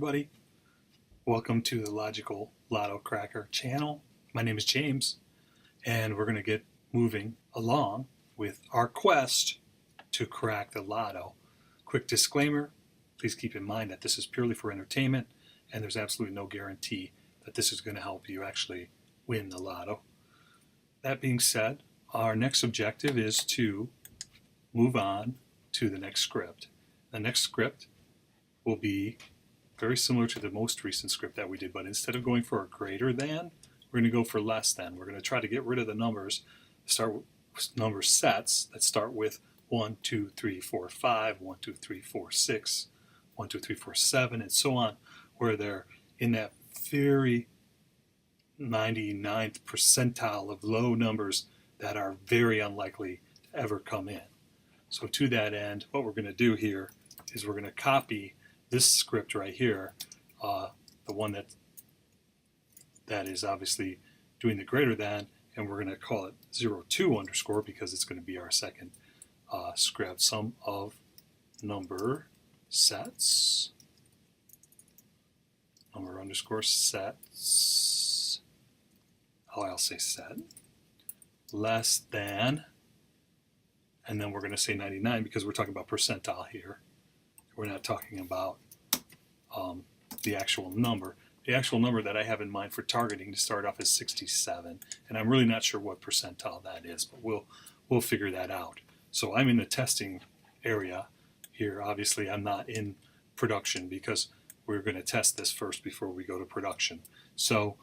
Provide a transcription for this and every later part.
everybody. Welcome to the Logical Lotto Cracker channel. My name is James, and we're going to get moving along with our quest to crack the lotto. Quick disclaimer, please keep in mind that this is purely for entertainment, and there's absolutely no guarantee that this is going to help you actually win the lotto. That being said, our next objective is to move on to the next script. The next script will be very similar to the most recent script that we did, but instead of going for a greater than, we're going to go for less than. We're going to try to get rid of the numbers, start with number sets that start with 1, 2, 3, 4, 5, 1, 2, 3, 4, 6, 1, 2, 3, 4, 7, and so on, where they're in that very 99th percentile of low numbers that are very unlikely to ever come in. So to that end, what we're going to do here is we're going to copy this script right here, the one that is obviously doing the greater than, and we're going to call it 02 underscore because it's going to be our second script. Sum of number sets, number underscore sets, I'll say set, less than, and then we're going to say 99 because we're talking about percentile here. We're not talking about the actual number. The actual number that I have in mind for targeting to start off is 67, and I'm really not sure what percentile that is, but we'll figure that out. So I'm in the testing area here. Obviously, I'm not in production because we're going to test this first before we go to production. So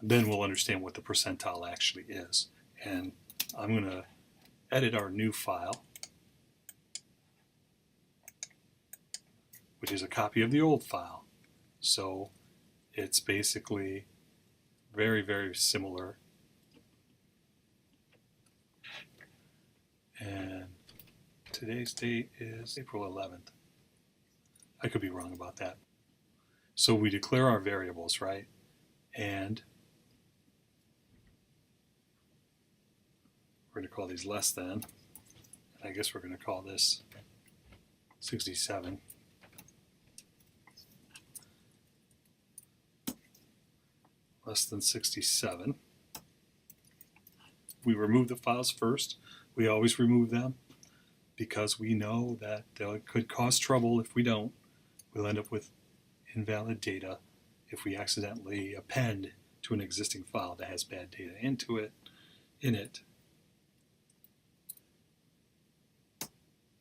then we'll understand what the percentile actually is. And I'm going to edit our new file, which is a copy of the old file. So it's basically very, very similar. And today's date is April 11th. I could be wrong about that. So we declare our variables, right? And we're going to call these less than. And I guess we're going to call this 67. Less than 67. We remove the files first. We always remove them because we know that they could cause trouble if we don't. We'll end up with invalid data if we accidentally append to an existing file that has bad data in it.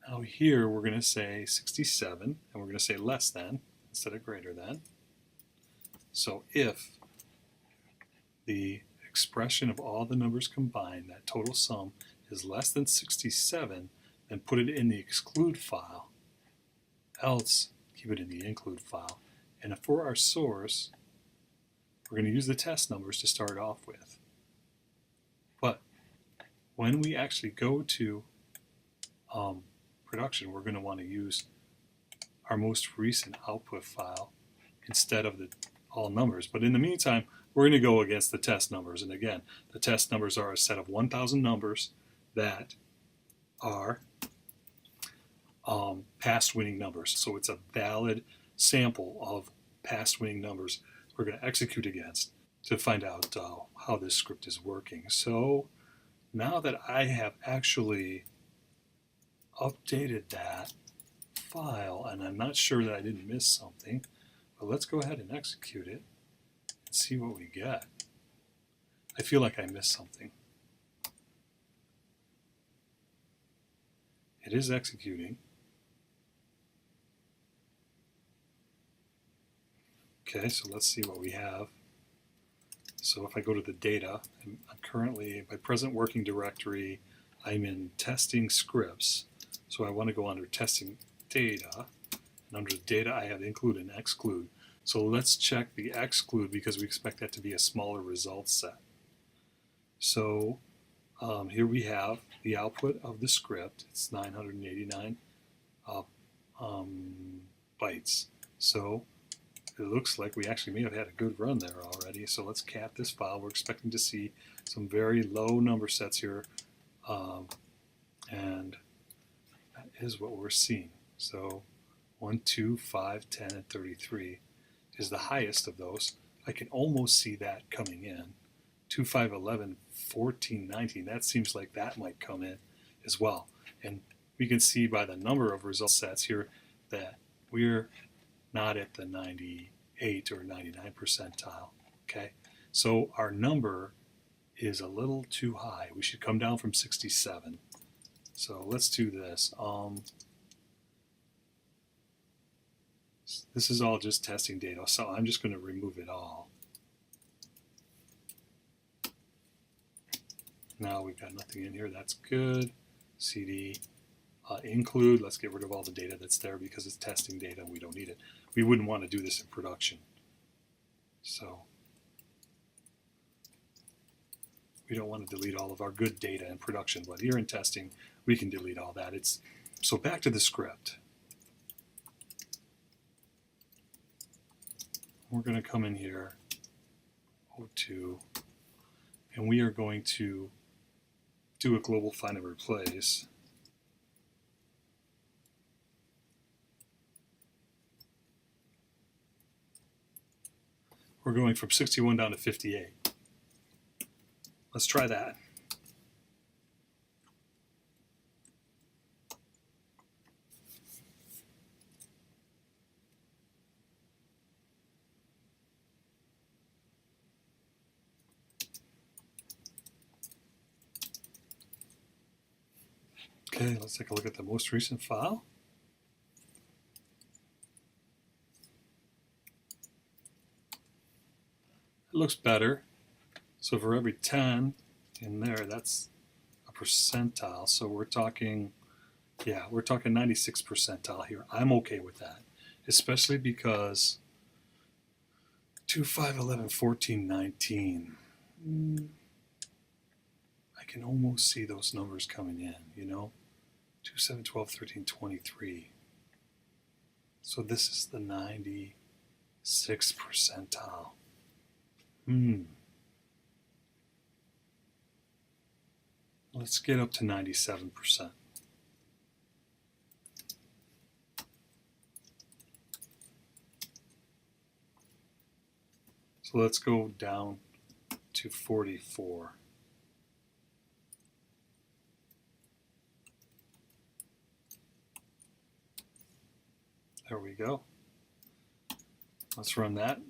Now here we're going to say 67 and we're going to say less than instead of greater than. So if the expression of all the numbers combined, that total sum, is less than 67, then put it in the exclude file, else keep it in the include file. And for our source, we're going to use the test numbers to start off with. But when we actually go to production, we're going to want to use our most recent output file instead of the all numbers. But in the meantime, we're going to go against the test numbers. And again, the test numbers are a set of 1,000 numbers that are past winning numbers. So it's a valid sample of past winning numbers we're going to execute against to find out how this script is working. So now that I have actually updated that file, and I'm not sure that I didn't miss something, but let's go ahead and execute it. See what we get. I feel like I missed something. It is executing. Okay, so let's see what we have. So if I go to the data, I'm currently, in my present working directory, I'm in testing scripts. So I want to go under testing data, and under data I have include and exclude. So let's check the exclude because we expect that to be a smaller result set. So here we have the output of the script. It's 989 bytes. So it looks like we actually may have had a good run there already. So let's cat this file. We're expecting to see some very low number sets here. And that is what we're seeing. So 1, 2, 5, 10, and 33. is the highest of those. I can almost see that coming in. 2, 5, 11, 14, 19. That seems like that might come in as well. And we can see by the number of result sets here that we're not at the 98 or 99 percentile. Okay, so our number is a little too high. We should come down from 67. So let's do this. This is all just testing data, so I'm just going to remove it all. Now we've got nothing in here. That's good. CD include. Let's get rid of all the data that's there because it's testing data. We don't need it. We wouldn't want to do this in production. So we don't want to delete all of our good data in production, but here in testing, we can delete all that. So back to the script. We're going to come in here, O2, and we are going to do a global find and replace. We're going from 61 down to 58. Let's try that. Okay, let's take a look at the most recent file. It looks better. So for every 10 in there, that's a percentile. So we're talking, yeah, we're talking 96 percentile here. I'm okay with that, especially because 2, 5, 11, 14, 19. I can almost see those numbers coming in, you know? 2, 7, 12, 13, 23. So this is the 96th percentile. Let's get up to 97%. So let's go down to 44. There we go. Let's run that.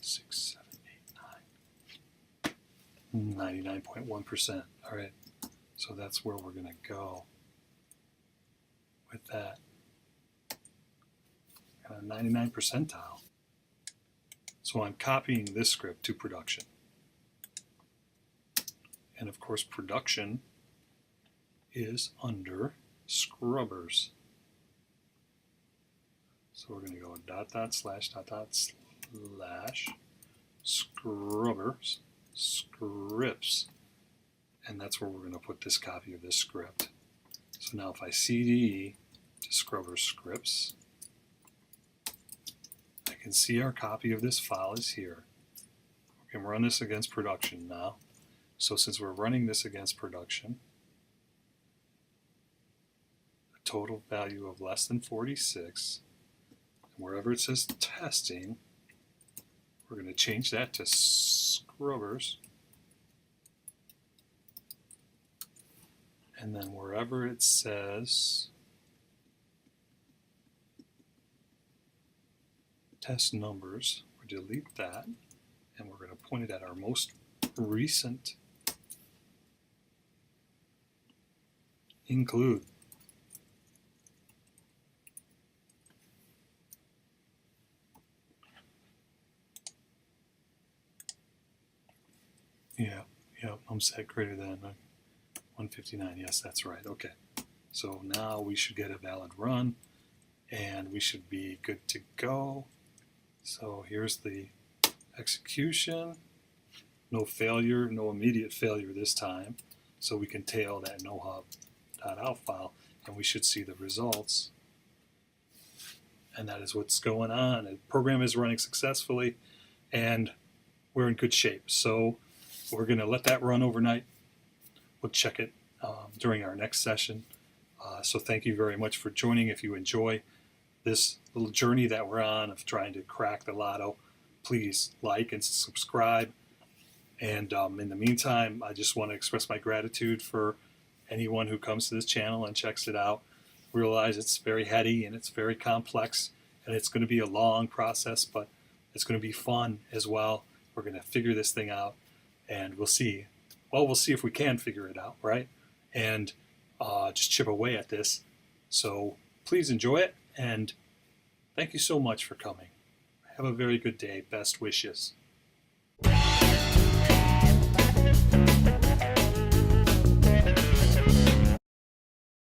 Six, 7, 8, 9. 99.1%. All right, so that's where we're going to go with that. Got a 99 percentile. So I'm copying this script to production. And of course, production is under scrubbers. So we're going to go dot dot slash scrubbers scripts, and that's where we're going to put this copy of this script. So now if I cd to scrubber scripts, I can see our copy of this file is here. We can run this against production now. So since we're running this against production, a total value of less than 46, and wherever it says testing, we're going to change that to scrubbers. And then wherever it says test numbers, we delete that, and we're going to point it at our most recent include. Yeah, I'm set greater than 159. Yes, that's right. Okay. So now we should get a valid run, and we should be good to go. So here's the execution. No failure, no immediate failure this time. So we can tail that nohub.out file, and we should see the results. And that is what's going on. The program is running successfully, and we're in good shape. So we're going to let that run overnight. We'll check it during our next session. So thank you very much for joining. If you enjoy this little journey that we're on of trying to crack the lotto, please like and subscribe. And in the meantime, I just want to express my gratitude for anyone who comes to this channel and checks it out. Realize it's very heady and it's very complex, and it's going to be a long process, but it's going to be fun as well. We're going to figure this thing out, and we'll see. Well, we'll see if we can figure it out, right? And just chip away at this. So please enjoy it, and thank you so much for coming. Have a very good day. Best wishes.